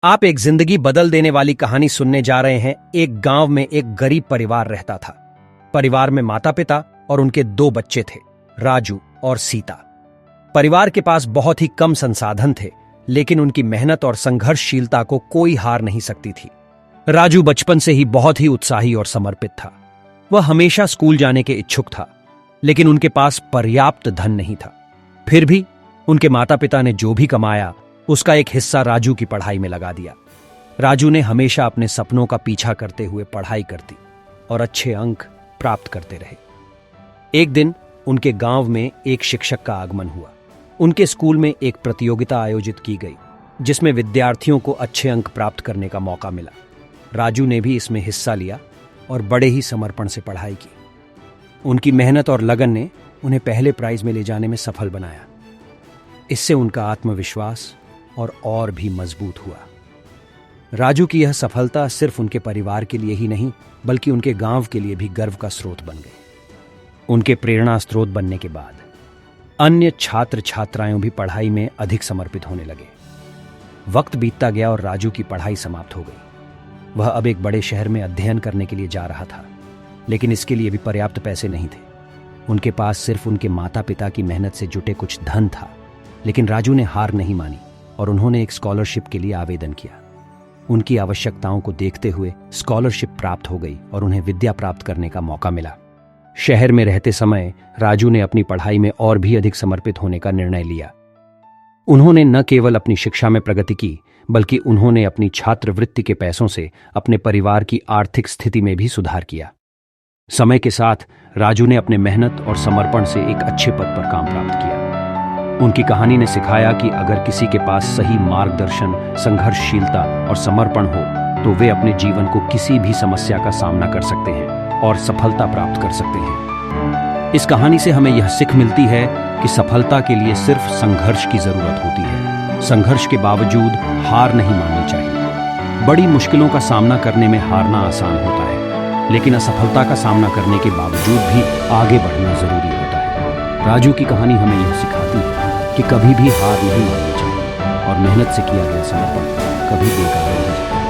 आप एक जिंदगी बदल देने वाली कहानी सुनने जा रहे हैं। एक गांव में एक गरीब परिवार रहता था। परिवार में माता पिता और उनके 2 बच्चे थे, राजू और सीता। परिवार के पास बहुत ही कम संसाधन थे, लेकिन उनकी मेहनत और संघर्षशीलता को कोई हार नहीं सकती थी। राजू बचपन से ही बहुत ही उत्साही और समर्पित था। वह हमेशा स्कूल जाने के इच्छुक था, लेकिन उनके पास पर्याप्त धन नहीं था। फिर भी उनके माता पिता ने जो भी कमाया उसका एक हिस्सा राजू की पढ़ाई में लगा दिया। राजू ने हमेशा अपने सपनों का पीछा करते हुए पढ़ाई करती और अच्छे अंक प्राप्त करते रहे। एक दिन उनके गांव में एक शिक्षक का आगमन हुआ। उनके स्कूल में एक प्रतियोगिता आयोजित की गई, जिसमें विद्यार्थियों को अच्छे अंक प्राप्त करने का मौका मिला। राजू ने भी इसमें हिस्सा लिया और बड़े ही समर्पण से पढ़ाई की। उनकी मेहनत और लगन ने उन्हें पहले प्राइज में ले जाने में सफल बनाया। इससे उनका आत्मविश्वास और भी मजबूत हुआ। राजू की यह सफलता सिर्फ उनके परिवार के लिए ही नहीं, बल्कि उनके गांव के लिए भी गर्व का स्रोत बन गई। उनके प्रेरणा स्रोत बनने के बाद अन्य छात्र छात्राएं भी पढ़ाई में अधिक समर्पित होने लगे। वक्त बीतता गया और राजू की पढ़ाई समाप्त हो गई। वह अब एक बड़े शहर में अध्ययन करने के लिए जा रहा था, लेकिन इसके लिए भी पर्याप्त पैसे नहीं थे। उनके पास सिर्फ उनके माता पिता की मेहनत से जुटे कुछ धन था, लेकिन राजू ने हार नहीं मानी और उन्होंने एक स्कॉलरशिप के लिए आवेदन किया। उनकी आवश्यकताओं को देखते हुए स्कॉलरशिप प्राप्त हो गई और उन्हें विद्या प्राप्त करने का मौका मिला। शहर में रहते समय राजू ने अपनी पढ़ाई में और भी अधिक समर्पित होने का निर्णय लिया। उन्होंने न केवल अपनी शिक्षा में प्रगति की, बल्कि उन्होंने अपनी छात्रवृत्ति के पैसों से अपने परिवार की आर्थिक स्थिति में भी सुधार किया। समय के साथ राजू ने अपने मेहनत और समर्पण से एक अच्छे पद पर काम प्राप्त किया। उनकी कहानी ने सिखाया कि अगर किसी के पास सही मार्गदर्शन, संघर्षशीलता और समर्पण हो, तो वे अपने जीवन को किसी भी समस्या का सामना कर सकते हैं और सफलता प्राप्त कर सकते हैं। इस कहानी से हमें यह सीख मिलती है कि सफलता के लिए सिर्फ संघर्ष की जरूरत होती है। संघर्ष के बावजूद हार नहीं माननी चाहिए। बड़ी मुश्किलों का सामना करने में हारना आसान होता है, लेकिन असफलता का सामना करने के बावजूद भी आगे बढ़ना जरूरी होता है। राजू की कहानी हमें यह सिखाती है कि कभी भी हार नहीं माननी चाहिए और मेहनत से किया गया समर्पण कभी बेकार नहीं जाता।